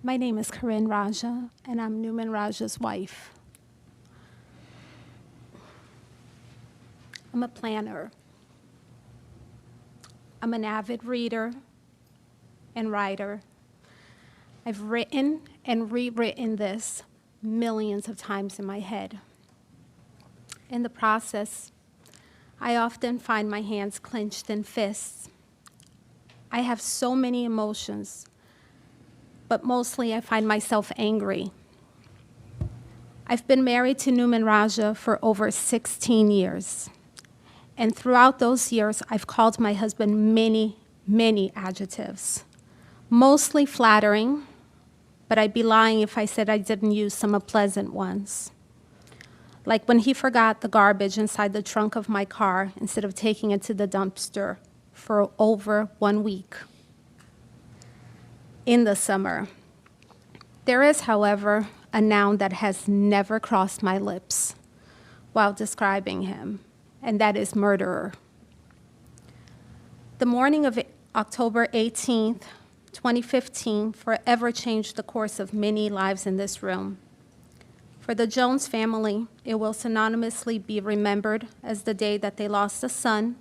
My name is Corinne Raja, and I'm Newman Raja's wife. I'm a planner. I'm an avid reader and writer. I've written and rewritten this millions of times in my head. In the process, I often find my hands clenched in fists. I have so many emotions, but mostly I find myself angry. I've been married to Newman Raja for over 16 years. And throughout those years, I've called my husband many, many adjectives, mostly flattering, but I'd be lying if I said I didn't use some unpleasant ones. Like when he forgot the garbage inside the trunk of my car instead of taking it to the dumpster for over 1 week in the summer. There is, however, a noun that has never crossed my lips while describing him, and that is murderer. The morning of October 18th, 2015 forever changed the course of many lives in this room. For the Jones family, it will synonymously be remembered as the day that they lost a son,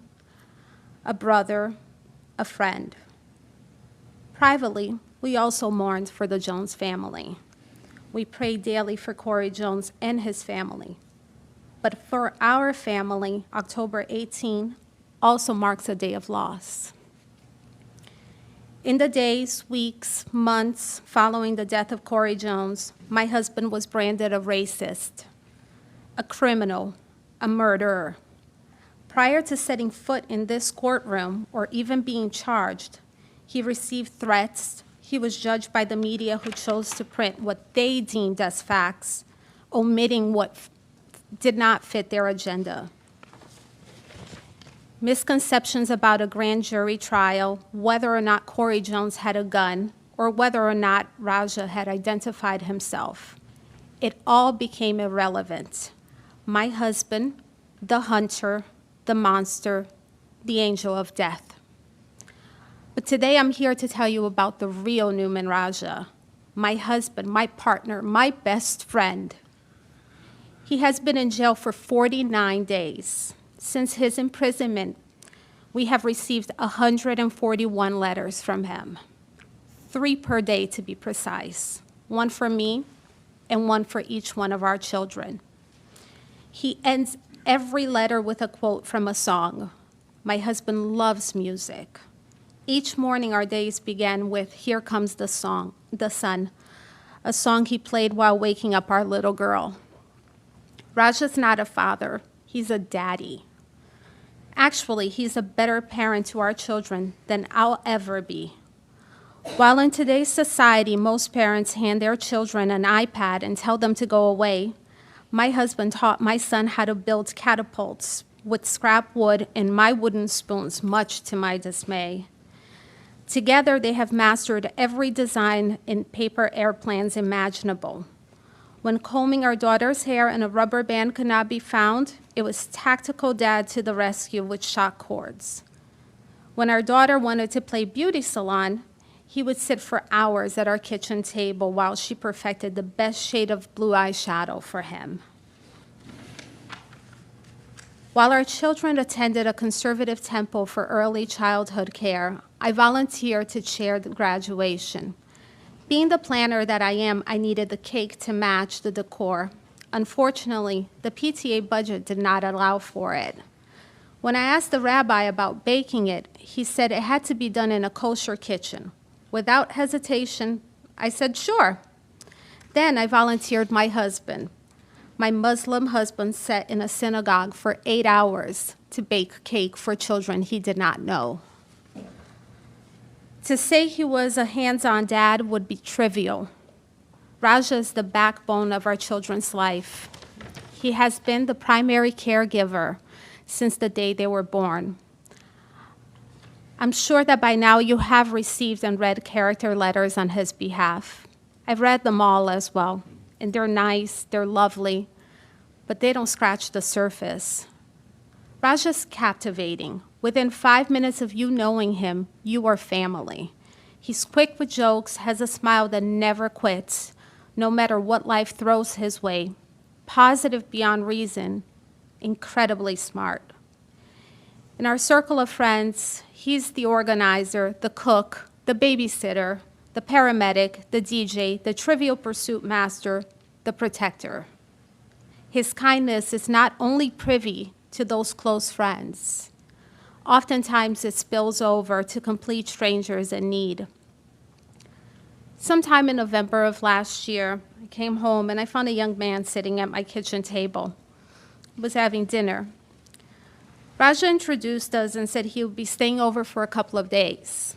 a brother, a friend. Privately, we also mourned for the Jones family. We prayed daily for Corey Jones and his family. But for our family, October 18 also marks a day of loss. In the days, weeks, months following the death of Corey Jones, my husband was branded a racist, a criminal, a murderer. Prior to setting foot in this courtroom or even being charged, he received threats. He was judged by the media who chose to print what they deemed as facts, omitting what did not fit their agenda. Misconceptions about a grand jury trial, whether or not Corey Jones had a gun, or whether or not Raja had identified himself. It all became irrelevant. My husband, the hunter, the monster, the angel of death. But today I'm here to tell you about the real Newman Raja, my husband, my partner, my best friend. He has been in jail for 49 days. Since his imprisonment, we have received 141 letters from him, 3 per day to be precise, 1 for me and 1 for each one of our children. He ends every letter with a quote from a song. My husband loves music. Each morning our days began with "Here Comes the Sun," a song he played while waking up our little girl. Raja's not a father, he's a daddy. Actually, he's a better parent to our children than I'll ever be. While in today's society, most parents hand their children an iPad and tell them to go away, my husband taught my son how to build catapults with scrap wood and my wooden spoons, much to my dismay. Together, they have mastered every design in paper airplanes imaginable. When combing our daughter's hair and a rubber band could not be found, it was tactical dad to the rescue with shock cords. When our daughter wanted to play beauty salon, he would sit for hours at our kitchen table while she perfected the best shade of blue eyeshadow for him. While our children attended a conservative temple for early childhood care, I volunteered to chair the graduation. Being the planner that I am, I needed the cake to match the decor. Unfortunately, the PTA budget did not allow for it. When I asked the rabbi about baking it, he said it had to be done in a kosher kitchen. Without hesitation, I said, sure. Then I volunteered my husband. My Muslim husband sat in a synagogue for 8 hours to bake cake for children he did not know. To say he was a hands-on dad would be trivial. Raja is the backbone of our children's life. He has been the primary caregiver since the day they were born. I'm sure that by now you have received and read character letters on his behalf. I've read them all as well, and they're nice, they're lovely, but they don't scratch the surface. Raja's captivating. Within 5 minutes of you knowing him, you are family. He's quick with jokes, has a smile that never quits, no matter what life throws his way. Positive beyond reason, incredibly smart. In our circle of friends, he's the organizer, the cook, the babysitter, the paramedic, the DJ, the Trivial Pursuit master, the protector. His kindness is not only privy to those close friends. Oftentimes it spills over to complete strangers in need. Sometime in November of last year, I came home and I found a young man sitting at my kitchen table. He was having dinner. Raja introduced us and said he would be staying over for a couple of days.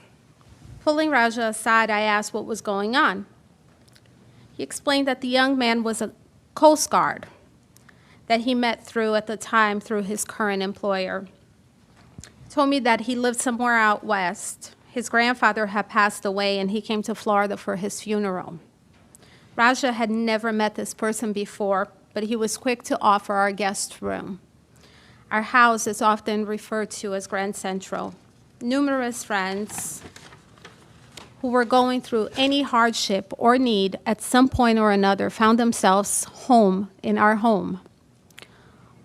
Pulling Raja aside, I asked what was going on. He explained that the young man was a Coast Guard that he met at the time through his current employer. He told me that he lived somewhere out west. His grandfather had passed away and he came to Florida for his funeral. Raja had never met this person before, but he was quick to offer our guest room. Our house is often referred to as Grand Central. Numerous friends who were going through any hardship or need at some point or another found themselves home in our home.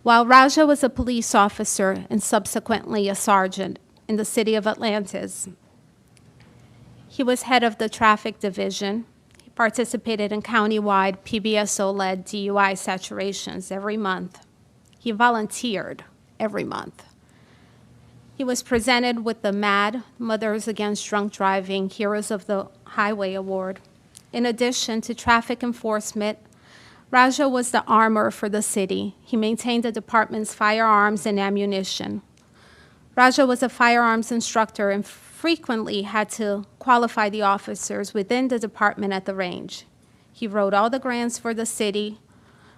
While Raja was a police officer and subsequently a sergeant in the city of Atlantis, he was head of the traffic division. He participated in countywide PBSO-led DUI saturations every month. He volunteered every month. He was presented with the MAD, Mothers Against Drunk Driving Heroes of the Highway Award. In addition to traffic enforcement, Raja was the armor for the city. He maintained the department's firearms and ammunition. Raja was a firearms instructor and frequently had to qualify the officers within the department at the range. He wrote all the grants for the city,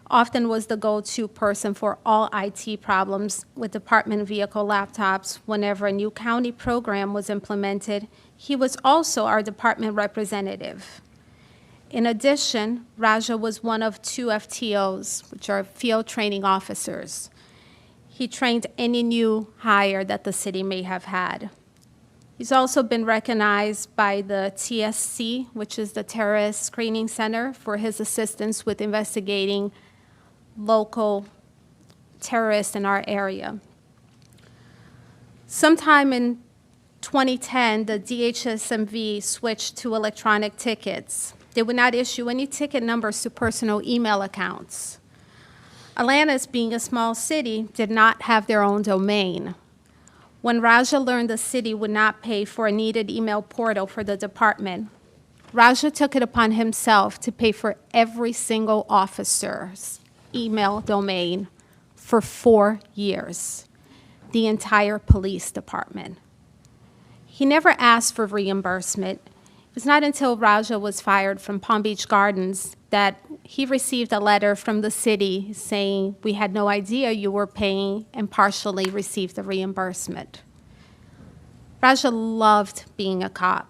often was the go-to person for all IT problems with department vehicle laptops. Whenever a new county program was implemented, he was also our department representative. In addition, Raja was one of 2 FTOs, which are field training officers. He trained any new hire that the city may have had. He's also been recognized by the TSC, which is the Terrorist Screening Center, for his assistance with investigating local terrorists in our area. Sometime in 2010, the DHSMV switched to electronic tickets. They would not issue any ticket numbers to personal email accounts. Atlantis, being a small city, did not have their own domain. When Raja learned the city would not pay for a needed email portal for the department, Raja took it upon himself to pay for every single officer's email domain for 4 years, the entire police department. He never asked for reimbursement. It was not until Raja was fired from Palm Beach Gardens that he received a letter from the city saying, "We had no idea you were paying," and partially received the reimbursement. Raja loved being a cop,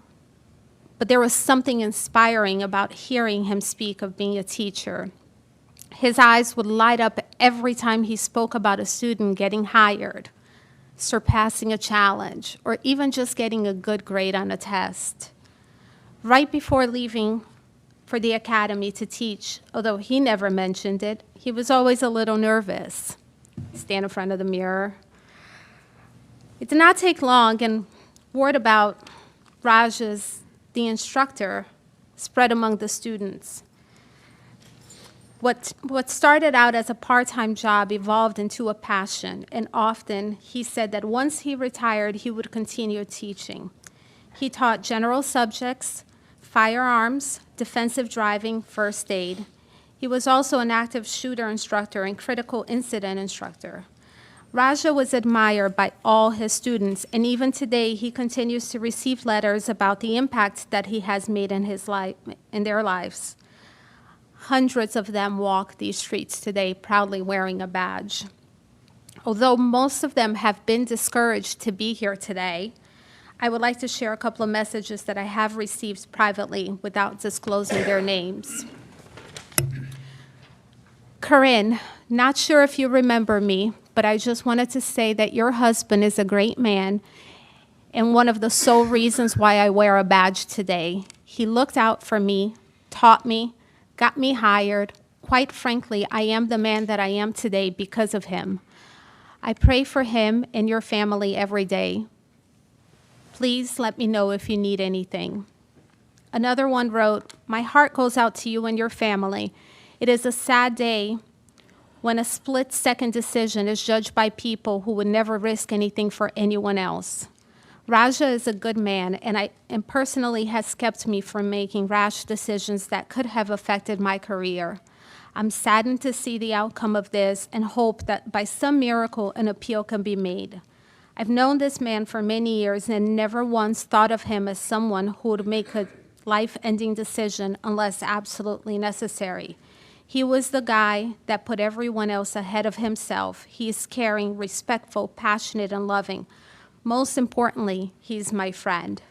but there was something inspiring about hearing him speak of being a teacher. His eyes would light up every time he spoke about a student getting hired, surpassing a challenge, or even just getting a good grade on a test. Right before leaving for the academy to teach, although he never mentioned it, he was always a little nervous. Stand in front of the mirror. It did not take long, and word about Raja's, the instructor, spread among the students. What started out as a part-time job evolved into a passion, and often he said that once he retired, he would continue teaching. He taught general subjects, firearms, defensive driving, first aid. He was also an active shooter instructor and critical incident instructor. Raja was admired by all his students, and even today he continues to receive letters about the impact that he has made in their lives. Hundreds of them walk these streets today proudly wearing a badge. Although most of them have been discouraged to be here today, I would like to share a couple of messages that I have received privately without disclosing their names. Corinne, not sure if you remember me, but I just wanted to say that your husband is a great man, and one of the sole reasons why I wear a badge today. He looked out for me, taught me, got me hired. Quite frankly, I am the man that I am today because of him. I pray for him and your family every day. Please let me know if you need anything. Another one wrote, "My heart goes out to you and your family. It is a sad day when a split-second decision is judged by people who would never risk anything for anyone else. Raja is a good man and personally has kept me from making rash decisions that could have affected my career. I'm saddened to see the outcome of this and hope that by some miracle an appeal can be made. I've known this man for many years and never once thought of him as someone who would make a life-ending decision unless absolutely necessary. He was the guy that put everyone else ahead of himself. He is caring, respectful, passionate, and loving. Most importantly, he's my friend."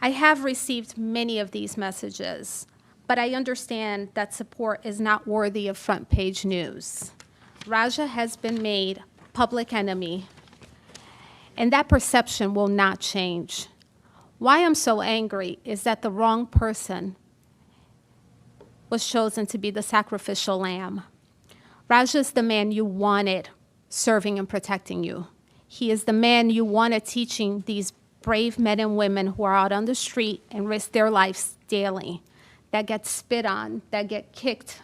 I have received many of these messages, but I understand that support is not worthy of front-page news. Raja has been made public enemy, and that perception will not change. Why I'm so angry is that the wrong person was chosen to be the sacrificial lamb. Raja is the man you wanted serving and protecting you. He is the man you wanted teaching these brave men and women who are out on the street and risk their lives daily, that get spit on, that get kicked,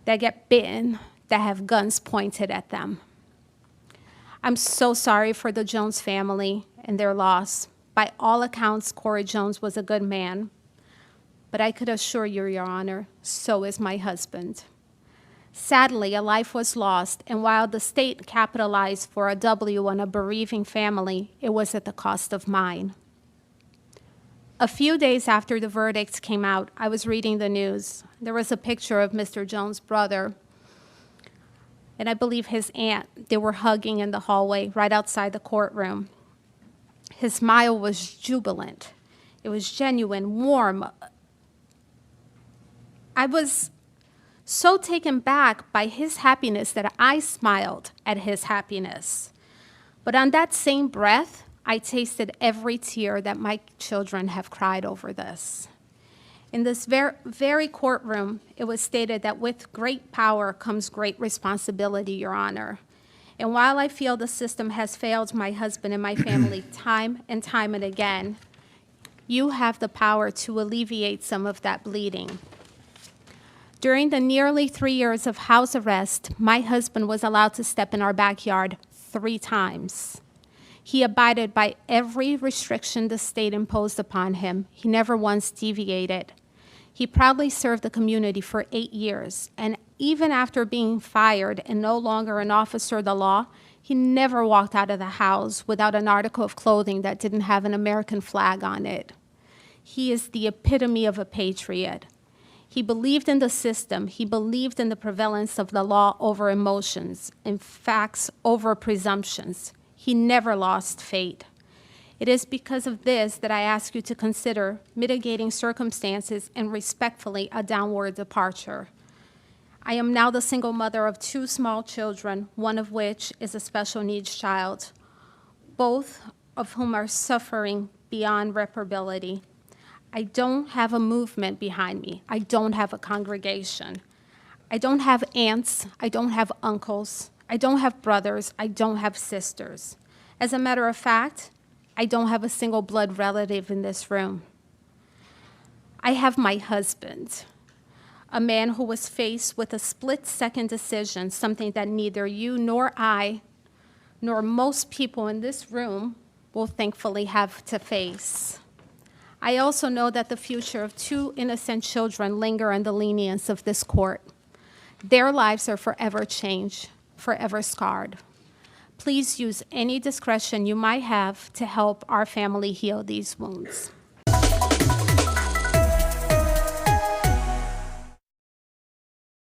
that get bitten, that have guns pointed at them. I'm so sorry for the Jones family and their loss. By all accounts, Corey Jones was a good man, but I could assure you, Your Honor, so is my husband. Sadly, a life was lost, and while the state capitalized for a W on a bereaving family, it was at the cost of mine. A few days after the verdicts came out, I was reading the news. There was a picture of Mr. Jones' brother, and I believe his aunt. They were hugging in the hallway right outside the courtroom. His smile was jubilant. It was genuine, warm. I was so taken back by his happiness that I smiled at his happiness. But on that same breath, I tasted every tear that my children have cried over this. In this very courtroom, it was stated that with great power comes great responsibility, Your Honor. And while I feel the system has failed my husband and my family time and again, you have the power to alleviate some of that bleeding. During the nearly 3 years of house arrest, my husband was allowed to step in our backyard 3 times. He abided by every restriction the state imposed upon him. He never once deviated. He proudly served the community for 8 years, and even after being fired and no longer an officer of the law, he never walked out of the house without an article of clothing that didn't have an American flag on it. He is the epitome of a patriot. He believed in the system. He believed in the prevalence of the law over emotions and facts over presumptions. He never lost faith. It is because of this that I ask you to consider mitigating circumstances and respectfully a downward departure. I am now the single mother of 2 small children, one of which is a special needs child, both of whom are suffering beyond reparability. I don't have a movement behind me. I don't have a congregation. I don't have aunts. I don't have uncles. I don't have brothers. I don't have sisters. As a matter of fact, I don't have a single blood relative in this room. I have my husband, a man who was faced with a split-second decision, something that neither you nor I, nor most people in this room will thankfully have to face. I also know that the future of 2 innocent children linger in the lenience of this court. Their lives are forever changed, forever scarred. Please use any discretion you might have to help our family heal these wounds.